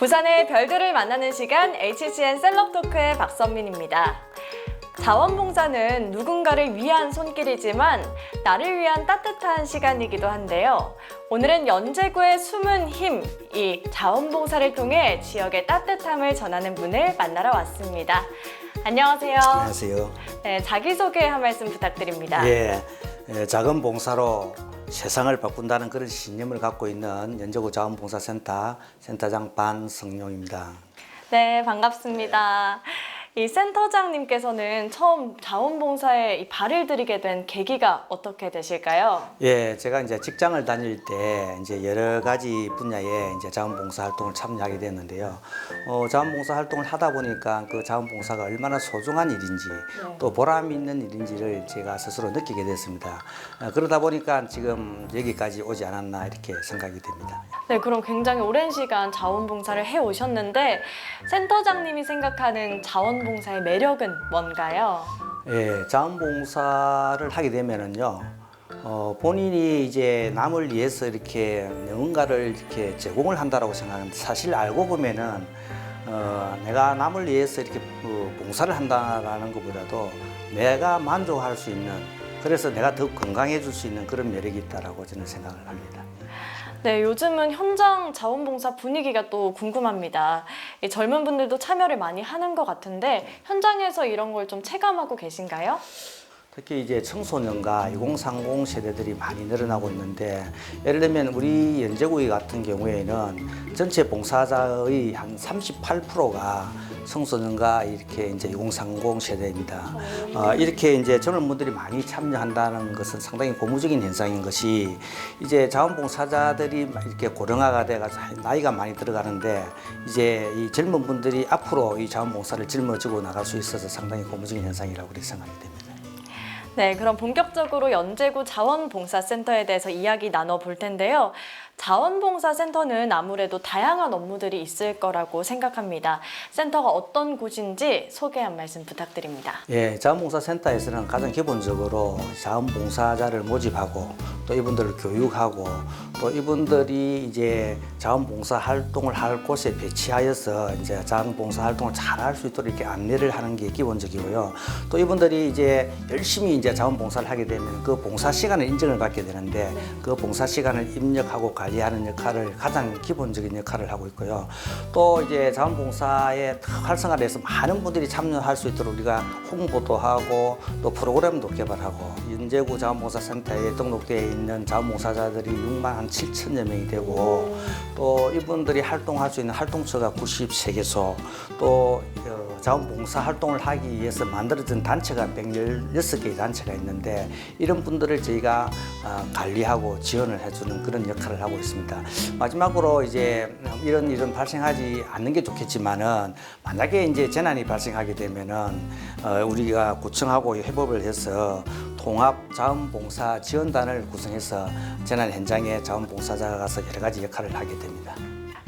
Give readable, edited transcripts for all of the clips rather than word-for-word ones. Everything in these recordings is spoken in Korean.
부산의 별들을 만나는 시간 HCN 셀럽토크의 박선민입니다. 자원봉사는 누군가를 위한 손길이지만 나를 위한 따뜻한 시간이기도 한데요. 오늘은 연제구의 숨은 힘, 이 자원봉사를 통해 지역의 따뜻함을 전하는 분을 만나러 왔습니다. 안녕하세요. 안녕하세요. 네, 자기소개 한 말씀 부탁드립니다. 예, 작은 봉사로 세상을 바꾼다는 그런 신념을 갖고 있는 연제구 자원봉사센터 센터장 반성용입니다. 네, 반갑습니다. 이 센터장님께서는 처음 자원봉사에 이 발을 들이게 된 계기가 어떻게 되실까요? 예, 제가 이제 직장을 다닐 때 이제 여러 가지 분야에 이제 자원봉사 활동을 참여하게 됐는데요. 자원봉사 활동을 하다 보니까 그 자원봉사가 얼마나 소중한 일인지 또 보람 있는 일인지를 제가 스스로 느끼게 됐습니다. 그러다 보니까 지금 여기까지 오지 않았나 이렇게 생각이 됩니다. 네, 그럼 굉장히 오랜 시간 자원봉사를 해오셨는데 센터장님이 생각하는 자원봉사의 매력은 뭔가요? 예, 자원봉사를 하게 되면은요, 본인이 이제 남을 위해서 이렇게 뭔가를 이렇게 제공을 한다라고 생각하는데 사실 알고 보면은 내가 남을 위해서 이렇게 봉사를 한다라는 것보다도 내가 만족할 수 있는, 그래서 내가 더 건강해질 수 있는 그런 매력이 있다라고 저는 생각을 합니다. 네, 요즘은 현장 자원봉사 분위기가 또 궁금합니다. 이 젊은 분들도 참여를 많이 하는 것 같은데 현장에서 이런 걸 좀 체감하고 계신가요? 특히 이제 청소년과 2030 세대들이 많이 늘어나고 있는데, 예를 들면 우리 연제구이 같은 경우에는 전체 봉사자의 한 38%가 청소년과 이렇게 이제 2030 세대입니다. 이렇게 이제 젊은 분들이 많이 참여한다는 것은 상당히 고무적인 현상인 것이, 이제 자원봉사자들이 이렇게 고령화가 돼가지고 나이가 많이 들어가는데 이제 이 젊은 분들이 앞으로 이 자원봉사를 짊어지고 나갈 수 있어서 상당히 고무적인 현상이라고 그렇게 생각이 됩니다. 네, 그럼 본격적으로 연제구 자원봉사센터에 대해서 이야기 나눠볼 텐데요. 자원봉사센터는 아무래도 다양한 업무들이 있을 거라고 생각합니다. 센터가 어떤 곳인지 소개 한 말씀 부탁드립니다. 예, 자원봉사센터에서는 가장 기본적으로 자원봉사자를 모집하고 또 이분들을 교육하고 또 이분들이 이제 자원봉사 활동을 할 곳에 배치하여서 이제 자원봉사 활동을 잘 할 수 있도록 이렇게 안내를 하는 게 기본적이고요. 또 이분들이 이제 열심히 이제 자원봉사를 하게 되면 그 봉사 시간을 인정을 받게 되는데 그 봉사 시간을 입력하고 관리하는 역할을 가장 기본적인 역할을 하고 있고요. 또 이제 자원봉사에 활성화돼서 많은 분들이 참여할 수 있도록 우리가 홍보도 하고 또 프로그램도 개발하고, 연제구 자원봉사센터에 등록되어 있는 자원봉사자들이 6만 7천여 명이 되고, 또 이분들이 활동할 수 있는 활동처가 93개소, 또 자원봉사 활동을 하기 위해서 만들어진 단체가 116개의 단체가 있는데, 이런 분들을 저희가 관리하고 지원을 해주는 그런 역할을 하고 있습니다. 마지막으로 이제 이런 일은 발생하지 않는 게 좋겠지만은, 만약에 이제 재난이 발생하게 되면은 우리가 구청하고 협업을 해서 통합 자원봉사 지원단을 구성해서 재난 현장에 자원봉사자가 가서 여러 가지 역할을 하게 됩니다.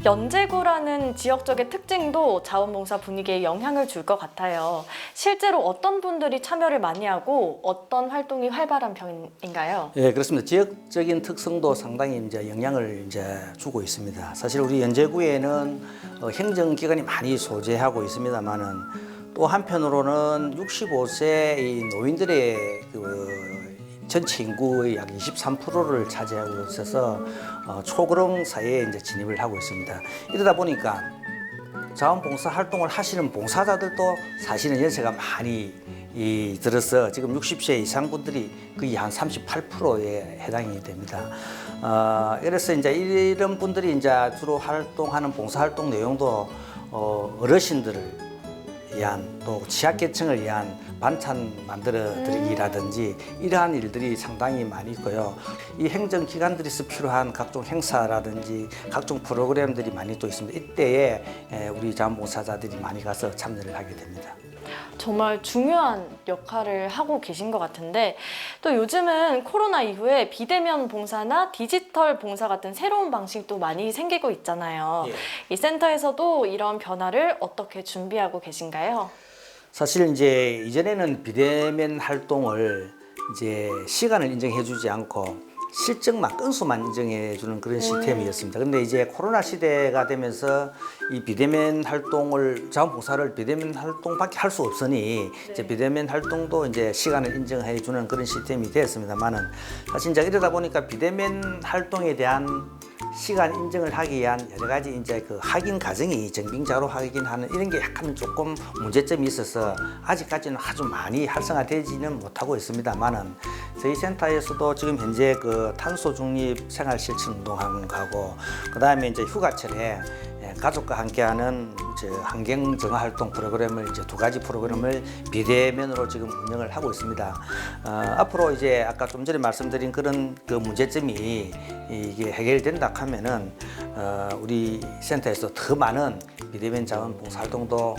연제구라는 지역적의 특징도 자원봉사 분위기에 영향을 줄 것 같아요. 실제로 어떤 분들이 참여를 많이 하고 어떤 활동이 활발한 편인가요? 예, 그렇습니다. 지역적인 특성도 상당히 이제 영향을 이제 주고 있습니다. 사실 우리 연제구에는 행정기관이 많이 소재하고 있습니다만은, 또 한편으로는 65세 이 노인들의 전체 인구의 약 23%를 차지하고 있어서 초고령 사회에 이제 진입을 하고 있습니다. 이러다 보니까 자원봉사 활동을 하시는 봉사자들도 사실은 연세가 많이 들어서 지금 60세 이상 분들이 거의 한 38%에 해당이 됩니다. 그래서 이제 이런 분들이 이제 주로 활동하는 봉사활동 내용도 어르신들을 위한, 또 취약계층을 위한 반찬 만들어 드리기라든지 이러한 일들이 상당히 많이 있고요. 이 행정기관들에서 필요한 각종 행사라든지 각종 프로그램들이 많이 또 있습니다. 이때에 우리 자원봉사자들이 많이 가서 참여를 하게 됩니다. 정말 중요한 역할을 하고 계신 것 같은데, 또 요즘은 코로나 이후에 비대면 봉사나 디지털 봉사 같은 새로운 방식도 많이 생기고 있잖아요. 예. 이 센터에서도 이런 변화를 어떻게 준비하고 계신가요? 사실 이제 이전에는 비대면 활동을 이제 시간을 인정해 주지 않고 실적만 건수만 인정해 주는 그런 시스템이었습니다. 근데 이제 코로나 시대가 되면서 이 비대면 활동을 자원봉사를 비대면 활동밖에 할 수 없으니 이제 비대면 활동도 이제 시간을 인정해 주는 그런 시스템이 되었습니다만은 사실 이제 이러다 보니까 비대면 활동에 대한 시간 인정을 하기 위한 여러 가지 이제 그 확인 과정이 정빙자로 확인하는 이런 게 약간 조금 문제점이 있어서 아직까지는 아주 많이 활성화되지는 못하고 있습니다만은 저희 센터에서도 지금 현재 그 탄소 중립 생활 실천 운동하는 거하고 그 다음에 이제 휴가철에 가족과 함께하는 이제 환경 정화 활동 프로그램을 이제 2가지 프로그램을 비대면으로 지금 운영을 하고 있습니다. 앞으로 이제 아까 좀 전에 말씀드린 그런 그 문제점이 이게 해결된다 하면은 우리 센터에서 더 많은 비대면 자원봉사 활동도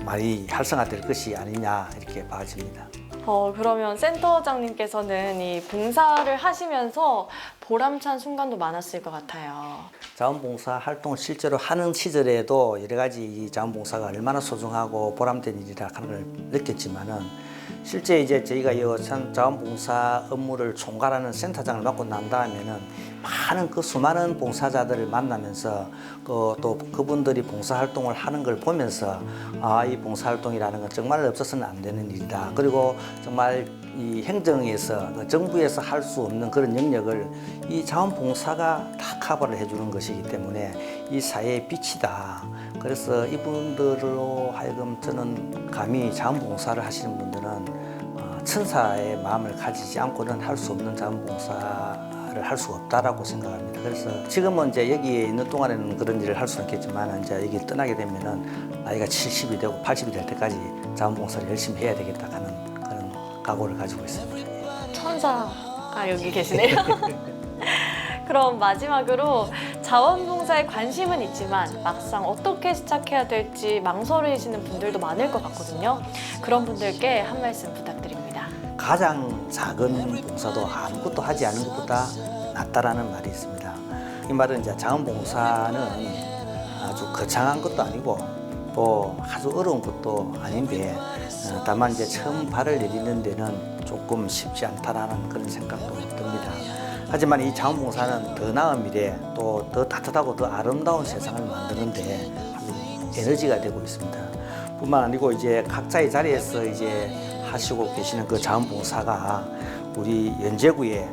많이 활성화될 것이 아니냐 이렇게 봐집니다. 그러면 센터장님께서는 이 봉사를 하시면서 보람찬 순간도 많았을 것 같아요. 자원봉사 활동을 실제로 하는 시절에도 여러 가지 이 자원봉사가 얼마나 소중하고 보람된 일이라 하는 걸 느꼈지만은 실제 이제 저희가 이 자원봉사 업무를 총괄하는 센터장을 맡고 난 다음에는 많은 그 수많은 봉사자들을 만나면서 또 그분들이 봉사활동을 하는 걸 보면서 이 봉사활동이라는 건 정말 없어서는 안 되는 일이다. 그리고 정말 이 행정에서 정부에서 할 수 없는 그런 영역을 이 자원봉사가 다 커버를 해주는 것이기 때문에 이 사회의 빛이다. 그래서 이분들로 하여금 저는 감히 자원봉사를 하시는 분들은 천사의 마음을 가지지 않고는 할 수 없는 자원봉사를 할 수가 없다라고 생각합니다. 그래서 지금은 이제 여기에 있는 동안에는 그런 일을 할 수는 있겠지만 이제 여기 떠나게 되면은 나이가 70이 되고 80이 될 때까지 자원봉사를 열심히 해야 되겠다 하는 그런 각오를 가지고 있습니다. 천사가 여기 계시네요. 그럼 마지막으로 자원봉사에 관심은 있지만 막상 어떻게 시작해야 될지 망설이시는 분들도 많을 것 같거든요. 그런 분들께 한 말씀 부탁드립니다. 가장 작은 봉사도 아무것도 하지 않은 것보다 낫다라는 말이 있습니다. 이 말은 이제 자원봉사는 아주 거창한 것도 아니고 또 아주 어려운 것도 아닌데 다만 이제 처음 발을 내딛는 데는 조금 쉽지 않다라는 그런 생각도 듭니다. 하지만 이 자원봉사는 더 나은 미래 또 더 따뜻하고 더 아름다운 세상을 만드는데 아주 에너지가 되고 있습니다. 뿐만 아니고 이제 각자의 자리에서 이제 하시고 계시는 그 자원봉사가 우리 연제구의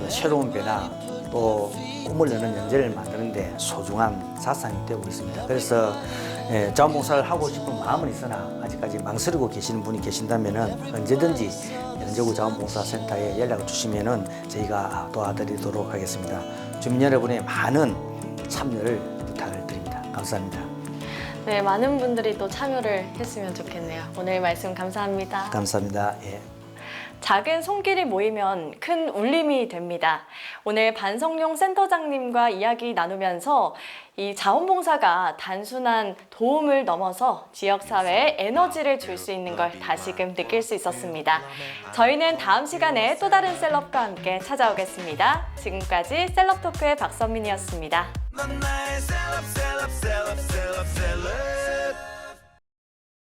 새로운 변화 또 꿈을 여는 연제를 만드는데 소중한 자산이 되고 있습니다. 그래서 자원봉사를 하고 싶은 마음은 있으나 아직까지 망설이고 계시는 분이 계신다면은 언제든지 연제구 자원봉사센터에 연락을 주시면은 저희가 도와드리도록 하겠습니다. 주민 여러분의 많은 참여를 부탁을 드립니다. 감사합니다. 네, 많은 분들이 또 참여를 했으면 좋겠네요. 오늘 말씀 감사합니다. 감사합니다. 예. 작은 손길이 모이면 큰 울림이 됩니다. 오늘 반성용 센터장님과 이야기 나누면서 이 자원봉사가 단순한 도움을 넘어서 지역사회에 에너지를 줄 수 있는 걸 다시금 느낄 수 있었습니다. 저희는 다음 시간에 또 다른 셀럽과 함께 찾아오겠습니다. 지금까지 셀럽토크의 박선민이었습니다. 넌 나의 셀럽